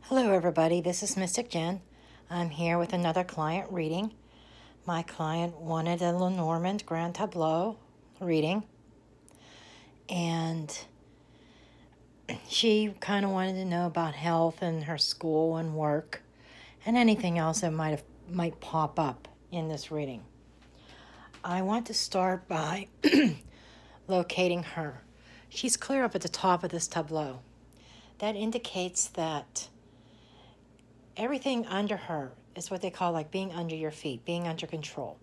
Hello everybody, this is Mystic Jen. I'm here with another client reading. My client wanted a Lenormand Grand Tableau reading, and she kind of wanted to know about health and her school and work and anything else that might pop up in this reading. I want to start by locating her. She's clear up at the top of this tableau. That indicates that everything under her is what they call like being under your feet, being under control.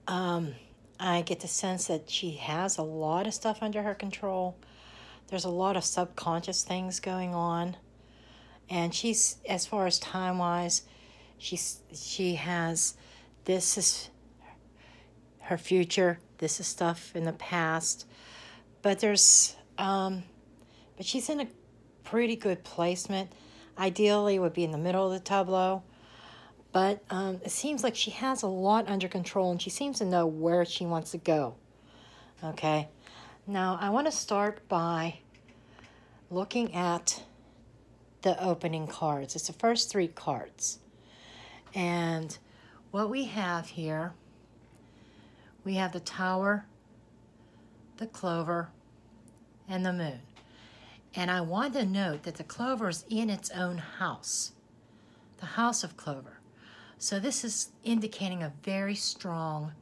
I get the sense that she has a lot of stuff under her control. There's a lot of subconscious things going on. And she's, as far as time-wise, she has, this is her future, this is stuff in the past. But she's in a pretty good placement. Ideally, it would be in the middle of the tableau, but it seems like she has a lot under control, and she seems to know where she wants to go. Okay, now I want to start by looking at the opening cards. It's the first three cards, and what we have here, we have the Tower, the Clover, and the Moon. And I want to note that the clover is in its own house, the house of clover. So this is indicating a very strong,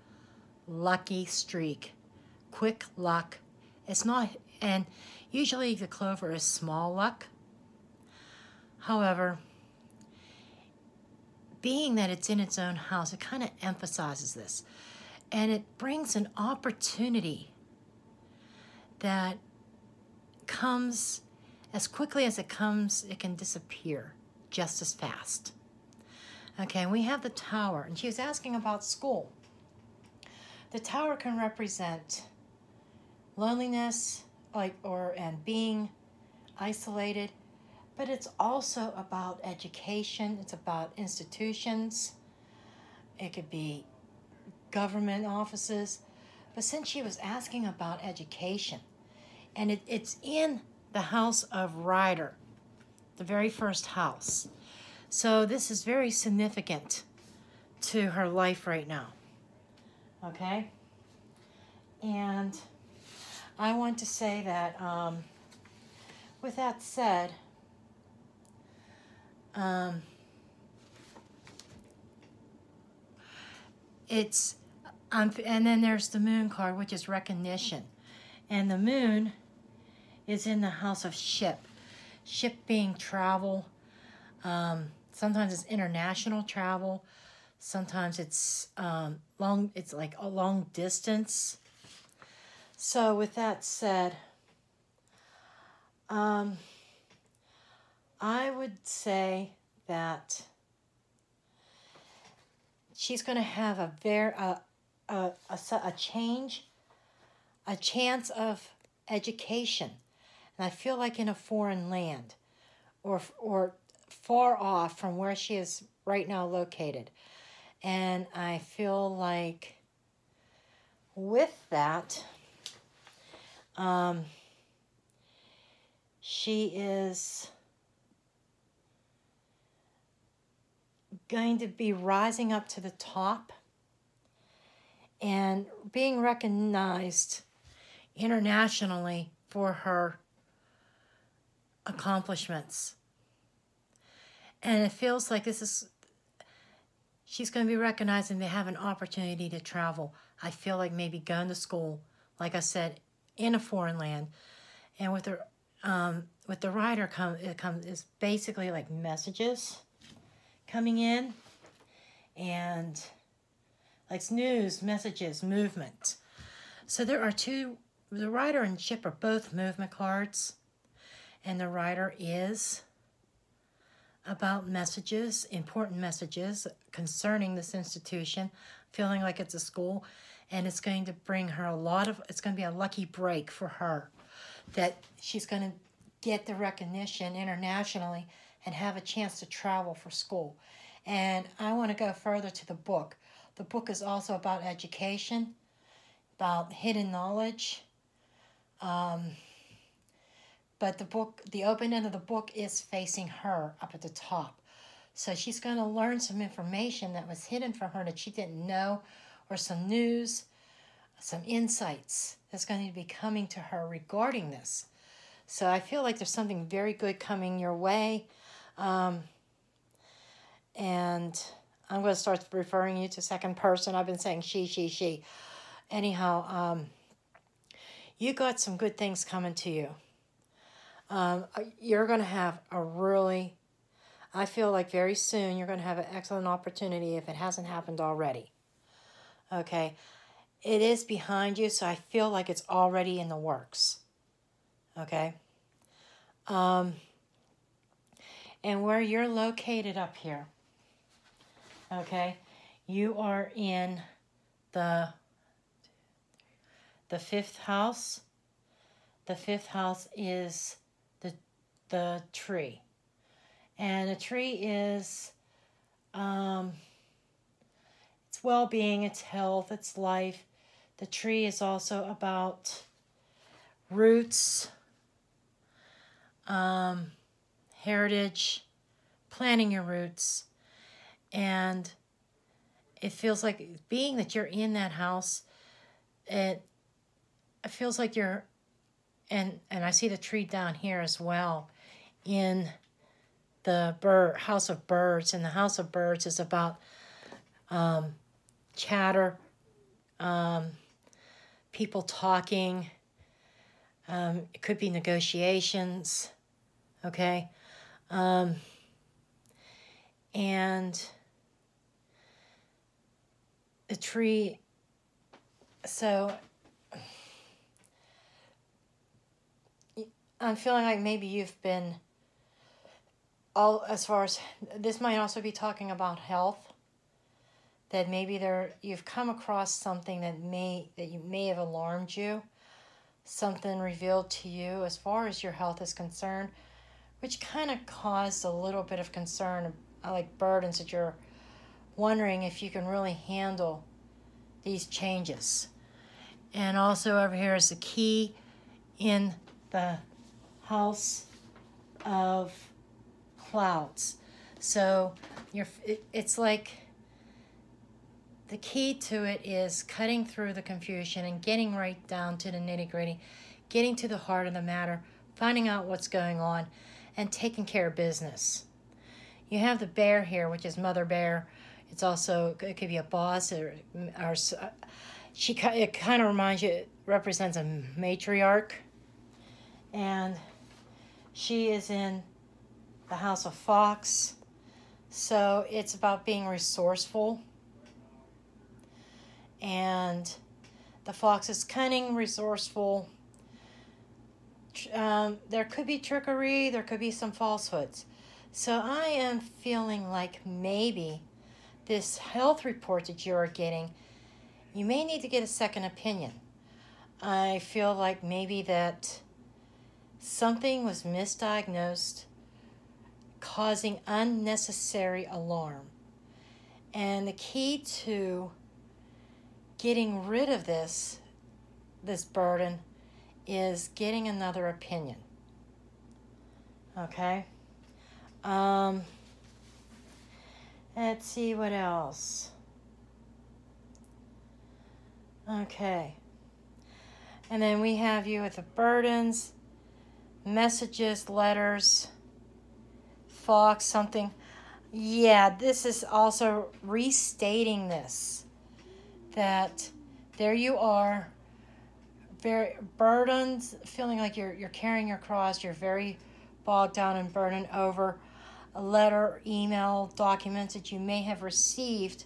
lucky streak, quick luck. It's not, and usually the clover is small luck. However, being that it's in its own house, it kind of emphasizes this. And it brings an opportunity that comes as quickly as it comes, it can disappear just as fast. Okay, and we have the Tower, and she was asking about school. The Tower can represent loneliness, and being isolated, but it's also about education. It's about institutions. It could be government offices. But since she was asking about education, and it's in the house of Rider, the very first house. So this is very significant to her life right now. Okay? And I want to say that, with that said, and then there's the Moon card, which is recognition. And the Moon is in the house of ship. Ship being travel. Sometimes it's international travel. Sometimes it's it's like a long distance. So with that said, I would say that she's going to have a chance of education. And I feel like in a foreign land, or far off from where she is right now located. And I feel like with that, she is going to be rising up to the top and being recognized internationally for her accomplishments. And it feels like she's going to be recognized and they have an opportunity to travel. I feel like maybe going to school, like I said, in a foreign land. And with the Rider is basically like messages coming in, and like news, messages, movement. So there are the Rider and Ship are both movement cards. And the Rider is about messages, important messages concerning this institution, feeling like it's a school, and it's going to bring her it's going to be a lucky break for her, that she's going to get the recognition internationally and have a chance to travel for school. And I want to go further to the book. The book is also about education, about hidden knowledge, but the open end of the book is facing her up at the top. So she's going to learn some information that was hidden from her that she didn't know, or some news, some insights that's going to be coming to her regarding this. So I feel like there's something very good coming your way. And I'm going to start referring you to second person. I've been saying she. Anyhow, you got some good things coming to you. You're going to have a really, I feel like very soon you're going to have an excellent opportunity if it hasn't happened already. Okay. It is behind you, so I feel like it's already in the works. Okay. And where you're located up here, okay, you are in the fifth house. The fifth house is the tree. And a tree is it's well-being, it's health, it's life. The tree is also about roots, heritage, planting your roots. And it feels like, being that you're in that house, it feels like you're, and I see the tree down here as well, in the house of birds. And the house of birds is about chatter, people talking. It could be negotiations, okay? And the tree, so I'm feeling like maybe you've been, as far as, this might also be talking about health, that maybe you've come across something that you may have alarmed you, something revealed to you as far as your health is concerned, which kind of caused a little bit of concern, like burdens, that you're wondering if you can really handle these changes. And also over here is the key in the house of clouds. So it's like the key to it is cutting through the confusion and getting right down to the nitty-gritty, getting to the heart of the matter, finding out what's going on, and taking care of business. You have the bear here, which is Mother Bear. It's also, it could be a boss, or it kind of reminds you, it represents a matriarch. And she is in the house of fox. So it's about being resourceful. And the fox is cunning, resourceful. There could be trickery, there could be some falsehoods. So I am feeling like maybe this health report that you are getting, you may need to get a second opinion. I feel like maybe that something was misdiagnosed, causing unnecessary alarm. And the key to getting rid of this burden is getting another opinion. Okay? Let's see what else. Okay. And then we have you with the burdens, messages, letters, fox, something. Yeah, this is also restating this. That there you are, very burdened, feeling like you're carrying your cross, you're very bogged down and burdened over a letter, email, documents that you may have received.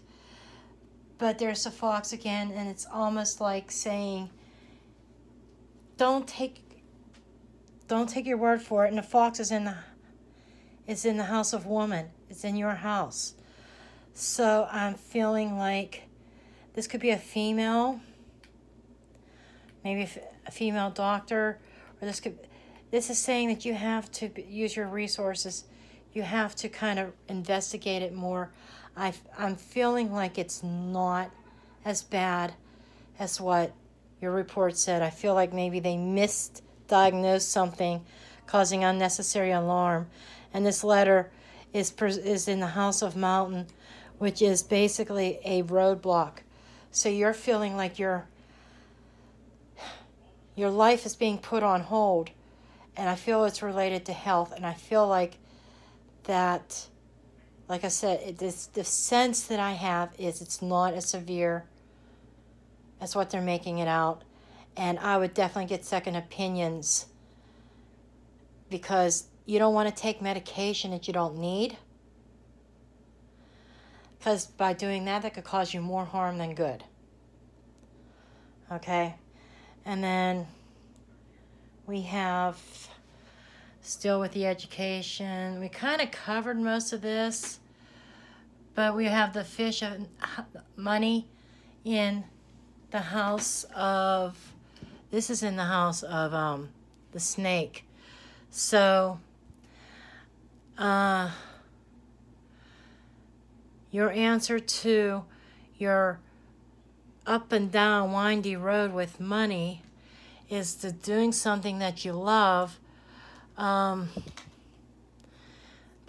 But there's a fox again, and it's almost like saying, don't take your word for it. And the fox is in the house of woman. It's in your house. So I'm feeling like this could be a female, maybe a female doctor, or this is saying that you have to use your resources. You have to kind of investigate it more. I'm feeling like it's not as bad as what your report said. I feel like maybe they misdiagnosed something, causing unnecessary alarm. And this letter is in the house of mountain, which is basically a roadblock. So you're feeling like your life is being put on hold. And I feel it's related to health. And I feel like that, like I said, the sense that I have is it's not as severe as what they're making it out. And I would definitely get second opinions, because you don't want to take medication that you don't need. Because by doing that, that could cause you more harm than good. Okay? And then we have, still with the education, we kind of covered most of this, but we have the fish of money in the house of, this is in the house of the snake. So, your answer to your up and down windy road with money is to doing something that you love, but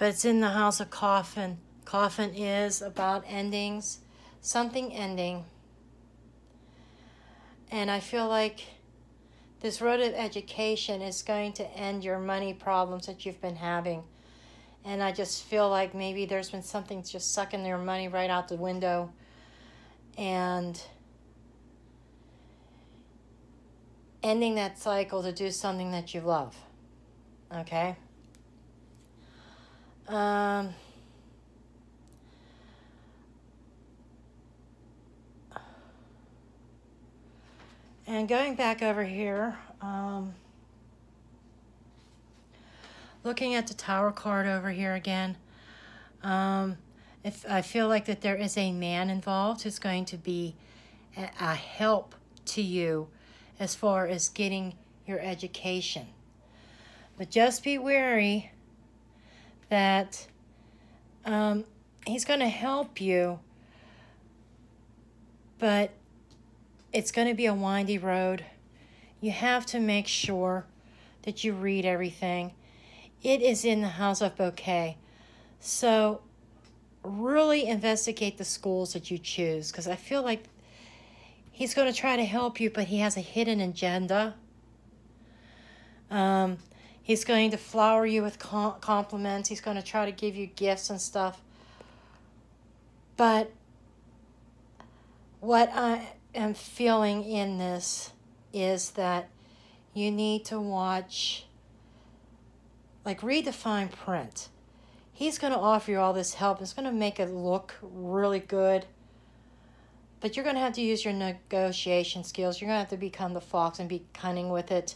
it's in the house of coffin. Coffin is about endings, something ending. And I feel like this road of education is going to end your money problems that you've been having. And I just feel like maybe there's been something just sucking your money right out the window. And ending that cycle to do something that you love. Okay? And going back over here, looking at the Tower card over here again, if I feel like that there is a man involved who's going to be a help to you as far as getting your education. But just be wary that he's going to help you, but it's going to be a windy road. You have to make sure that you read everything. It is in the house of bouquet. So really investigate the schools that you choose, because I feel like he's going to try to help you, but he has a hidden agenda. He's going to flower you with compliments. He's going to try to give you gifts and stuff. But what I am feeling in this is that you need to watch, like, read the fine print. He's going to offer you all this help. It's going to make it look really good. But you're going to have to use your negotiation skills. You're going to have to become the fox and be cunning with it.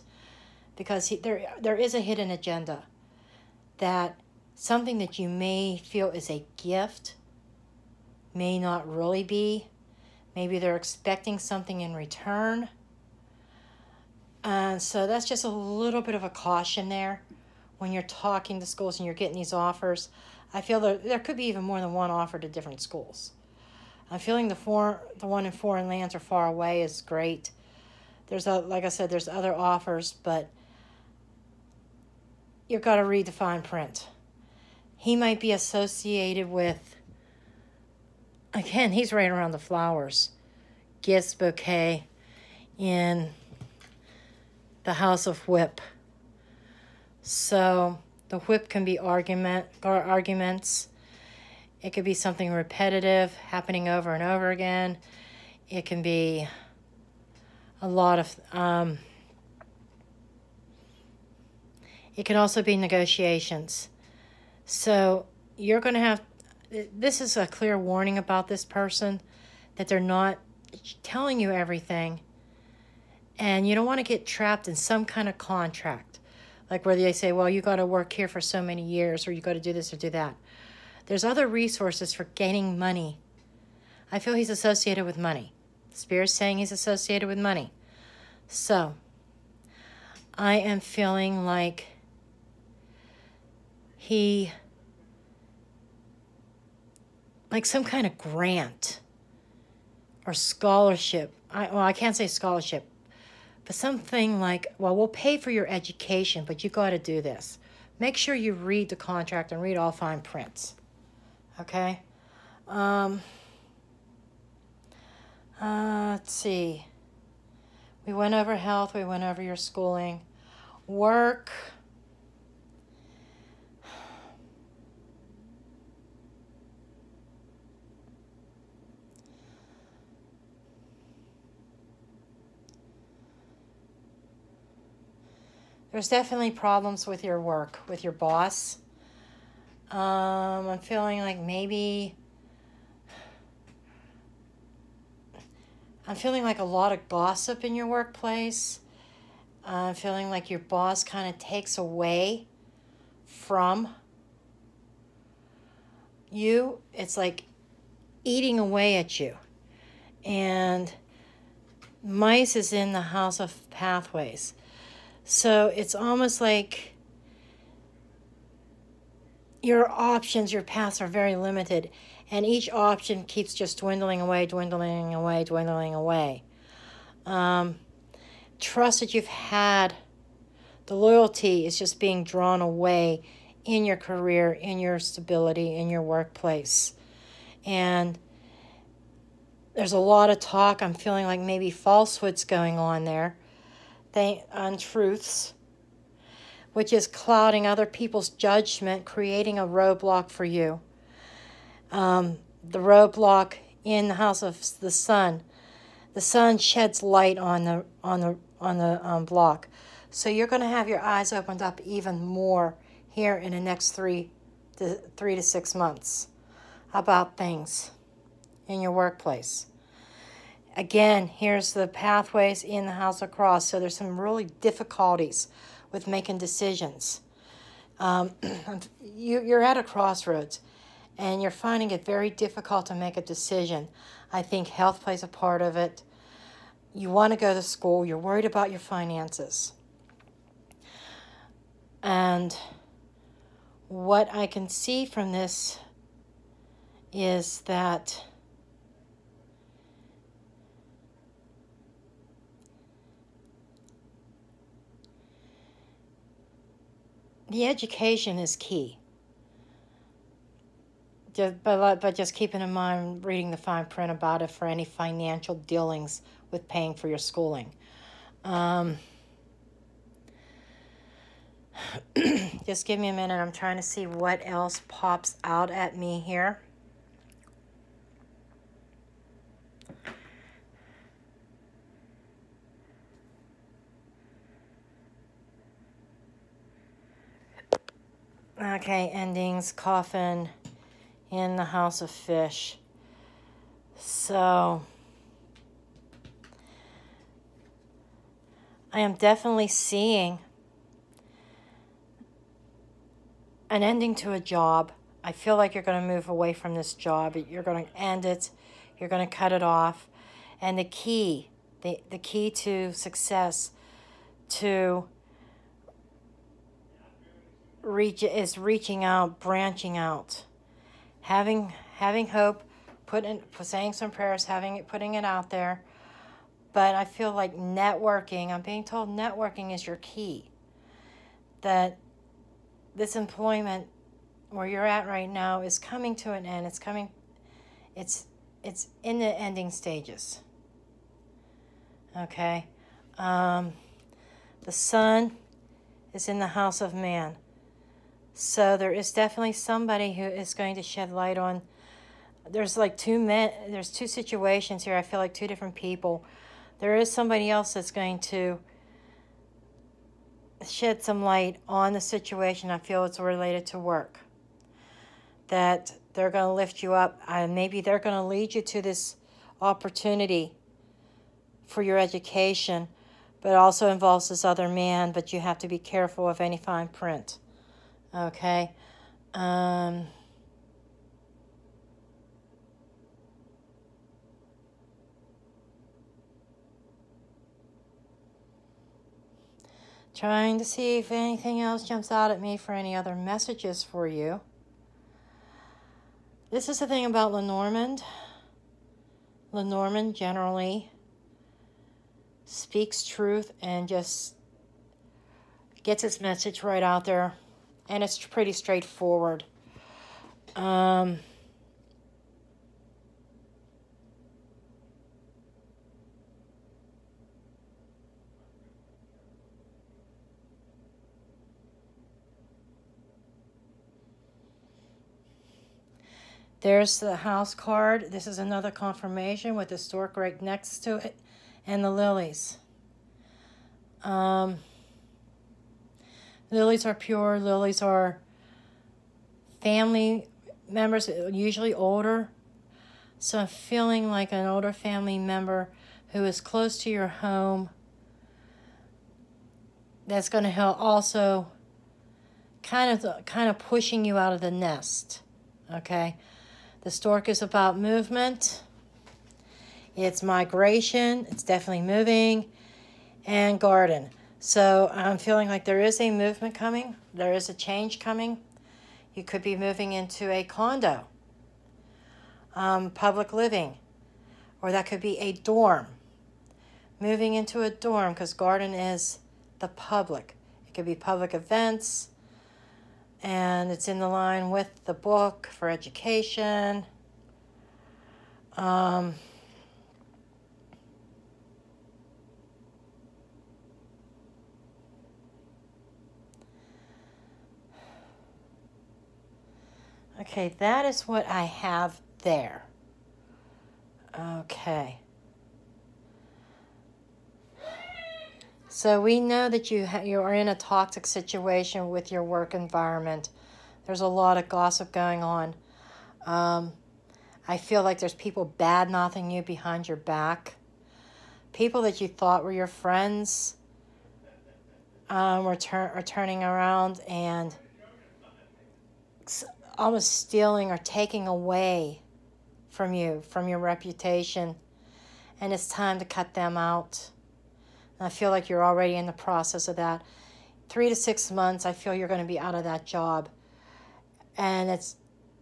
Because there is a hidden agenda. That something that you may feel is a gift may not really be. Maybe they're expecting something in return. And so that's just a little bit of a caution there when you're talking to schools and you're getting these offers. I feel there could be even more than one offer to different schools. I'm feeling the one in foreign lands or far away is great. Like I said, there's other offers, but you've got to read the fine print. He might be associated with, again, he's right around the flowers. Gifts, bouquet, in the house of whip. So the whip can be arguments. It could be something repetitive, happening over and over again. It can be a lot of, it can also be negotiations. So you're going to have, this is a clear warning about this person, that they're not telling you everything. And you don't want to get trapped in some kind of contract. Like where they say, well, you got to work here for so many years, or you got to do this or do that. There's other resources for gaining money. I feel he's associated with money. Spirit's saying he's associated with money. So I am feeling like like some kind of grant or scholarship. I can't say scholarship, But something like, well, we'll pay for your education, but you got to do this. Make sure you read the contract and read all fine prints. Okay? Let's see. We went over health. We went over your schooling. Work. There's definitely problems with your work, with your boss. I'm feeling like maybe... I'm feeling like a lot of gossip in your workplace. I'm feeling like your boss kind of takes away from you. It's like eating away at you. And mice is in the house of pathways. So it's almost like your options, your paths are very limited. And each option keeps just dwindling away, dwindling away, dwindling away. Trust that you've had, the loyalty is just being drawn away in your career, in your stability, in your workplace. And there's a lot of talk. I'm feeling like maybe falsehoods going on there. Untruths, which is clouding other people's judgment, creating a roadblock for you. The roadblock in the house of the sun. The sun sheds light on the block. So you're going to have your eyes opened up even more here in the next 3 to 6 months about things in your workplace. Again, here's the pathways in the house of cross. So there's some really difficulties with making decisions. You're at a crossroads, and you're finding it very difficult to make a decision. I think health plays a part of it. You want to go to school. You're worried about your finances. And what I can see from this is that the education is key. But just keeping in mind reading the fine print about it for any financial dealings with paying for your schooling. Just give me a minute. I'm trying to see what else pops out at me here. Okay, endings, coffin in the house of fish. So I am definitely seeing an ending to a job. I feel like you're going to move away from this job. You're going to end it. You're going to cut it off. And the key to success, to reaching out, branching out, having hope, saying some prayers, putting it out there. But I feel like networking, I'm being told networking is your key. That this employment where you're at right now is coming to an end. It's in the ending stages. Okay. The sun is in the house of man. So there is definitely somebody who is going to shed light on. There's like there's two situations here. I feel like two different people. There is somebody else that's going to shed some light on the situation. I feel it's related to work. That they're going to lift you up. Maybe they're going to lead you to this opportunity for your education, but also involves this other man, but you have to be careful of any fine print. Okay? Trying to see if anything else jumps out at me for any other messages for you. This is the thing about Lenormand. Lenormand generally speaks truth and just gets its message right out there. And it's pretty straightforward. There's the house card. This is another confirmation with the stork right next to it and the lilies. Lilies are pure. Lilies are family members, usually older. So I'm feeling like an older family member who is close to your home. That's going to help also kind of pushing you out of the nest. Okay? The stork is about movement. It's migration. It's definitely moving. And garden. So I'm feeling like there is a movement coming. There is a change coming. You could be moving into a condo. Public living. Or that could be a dorm. Moving into a dorm, because garden is the public. It could be public events. And it's in the line with the book for education. Okay, that is what I have there. Okay. So we know that you are in a toxic situation with your work environment. There's a lot of gossip going on. I feel like there's people bad-mouthing you behind your back. People that you thought were your friends are turning around and almost stealing or taking away from you, from your reputation. And it's time to cut them out. And I feel like you're already in the process of that. 3 to 6 months, I feel you're going to be out of that job. And it's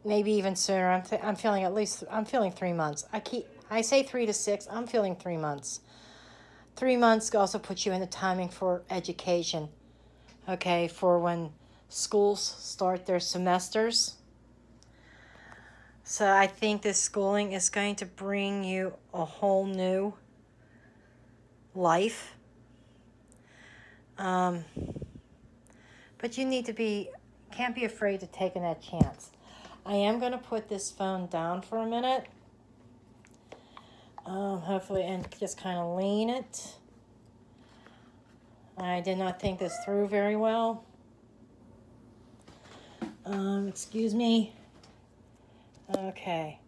maybe even sooner. I'm feeling 3 months. I say 3 to 6, I'm feeling 3 months. 3 months also puts you in the timing for education. Okay, for when schools start their semesters. So I think this schooling is going to bring you a whole new life. But you can't be afraid to take that chance. I am going to put this phone down for a minute. Hopefully, and just kind of lean it. I did not think this through very well. Excuse me. Okay.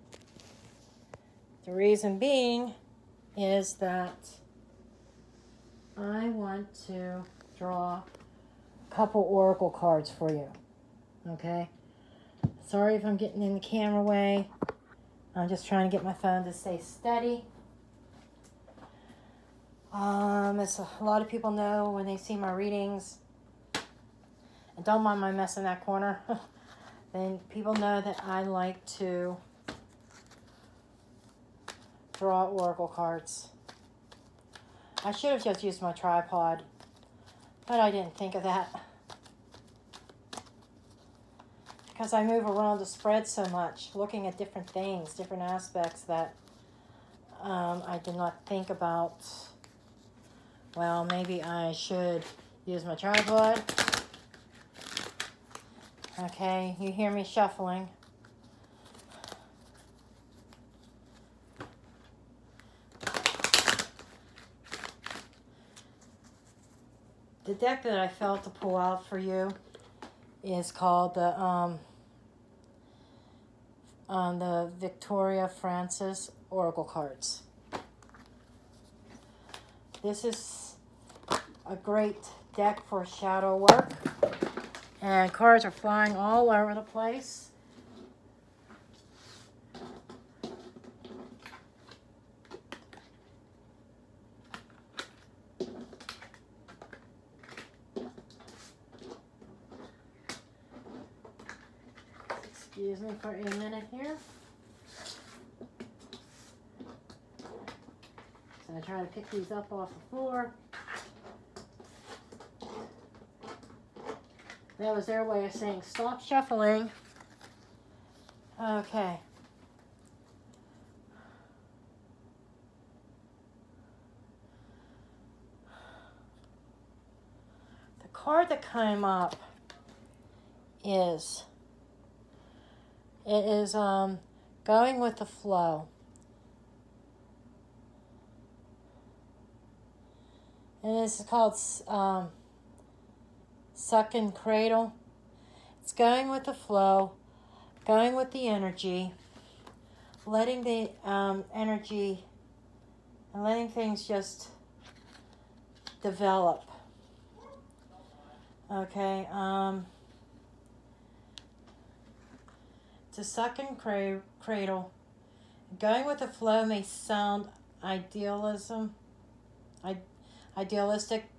The reason being is that I want to draw a couple oracle cards for you. Okay? Sorry if I'm getting in the camera way. I'm just trying to get my phone to stay steady. As a lot of people know when they see my readings, and don't mind my mess in that corner, then people know that I like to draw oracle cards. I should have just used my tripod, but I didn't think of that. Because I move around the spread so much, looking at different things, different aspects that I did not think about. Well, maybe I should use my tripod. Okay, you hear me shuffling. The deck that I felt to pull out for you is called the Victoria Francis Oracle cards. This is a great deck for shadow work, and cards are flying all over the place. Excuse me for a minute here. So I try to pick these up off the floor. That was their way of saying stop shuffling. Okay. The card that came up is, it is going with the flow. And this is called Suck and Cradle. It's going with the flow, going with the energy, letting the energy and letting things just develop. Okay. To suck and cradle. Going with the flow may sound idealistic,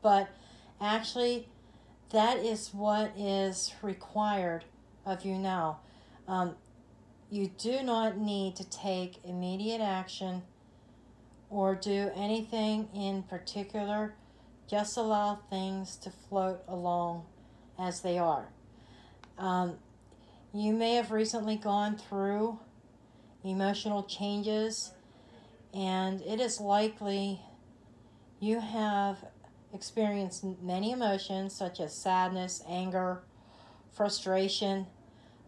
but actually that is what is required of you now. You do not need to take immediate action or do anything in particular. Just allow things to float along as they are. You may have recently gone through emotional changes, and it is likely you have experienced many emotions such as sadness, anger, frustration.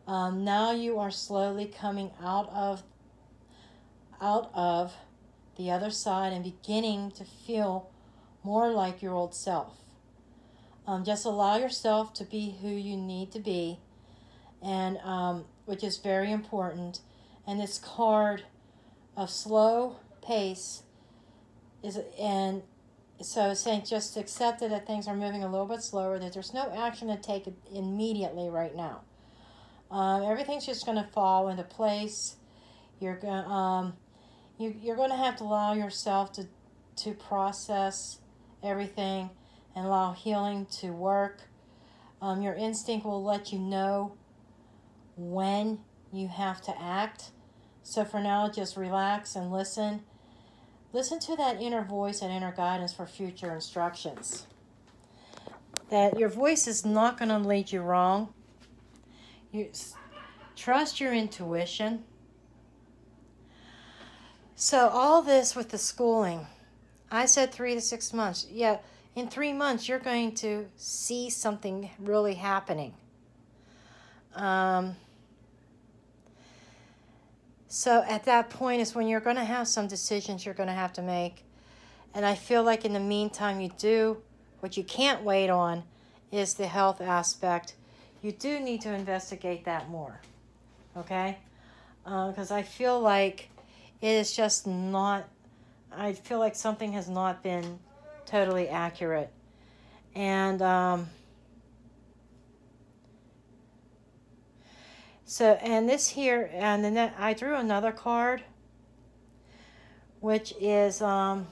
Now you are slowly coming out of the other side and beginning to feel more like your old self. Just allow yourself to be who you need to be, and which is very important. And this card of slow pace is, and so it's saying just accept it that things are moving a little bit slower, that there's no action to take immediately right now. Everything's just going to fall into place. You're going to have to allow yourself to process everything and allow healing to work. Your instinct will let you know when you have to act. So for now, just relax and listen. Listen to that inner voice and inner guidance for future instructions. That your voice is not going to lead you wrong. You trust your intuition. So all this with the schooling, I said 3 to 6 months. Yeah, in 3 months, you're going to see something really happening. So at that point is when you're going to have some decisions you're going to have to make. And I feel like in the meantime you do, what you can't wait on is the health aspect. You do need to investigate that more. Okay? Because I feel like it is just not, I feel like something has not been totally accurate. And so, and this here, and then I drew another card, which is a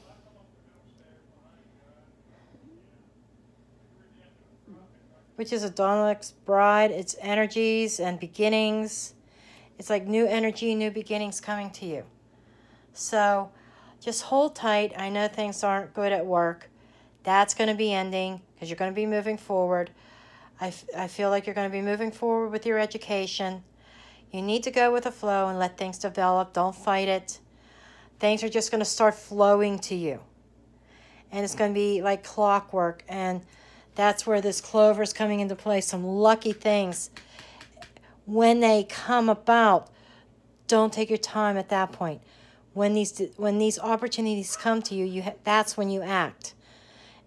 Donald's Bride. It's energies and beginnings. It's like new energy, new beginnings coming to you. So just hold tight. I know things aren't good at work. That's going to be ending because you're going to be moving forward. I feel like you're going to be moving forward with your education. You need to go with the flow and let things develop. Don't fight it. Things are just going to start flowing to you. And it's going to be like clockwork. And that's where this clover is coming into play. Some lucky things. When they come about, don't take your time at that point. When these opportunities come to you, that's when you act.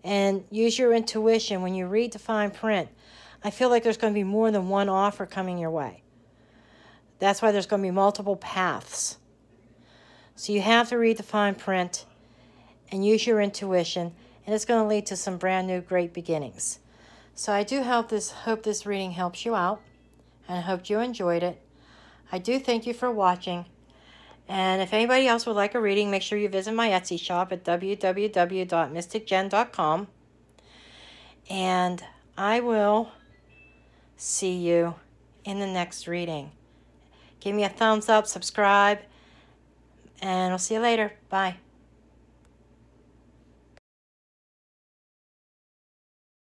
And use your intuition when you read the fine print. I feel like there's going to be more than one offer coming your way. That's why there's going to be multiple paths. So you have to read the fine print and use your intuition, and it's going to lead to some brand new great beginnings. So I do hope this reading helps you out, and I hope you enjoyed it. I do thank you for watching. And if anybody else would like a reading, make sure you visit my Etsy shop at www.mysticjen.com. And I will see you in the next reading. Give me a thumbs up, subscribe, and I'll see you later. Bye.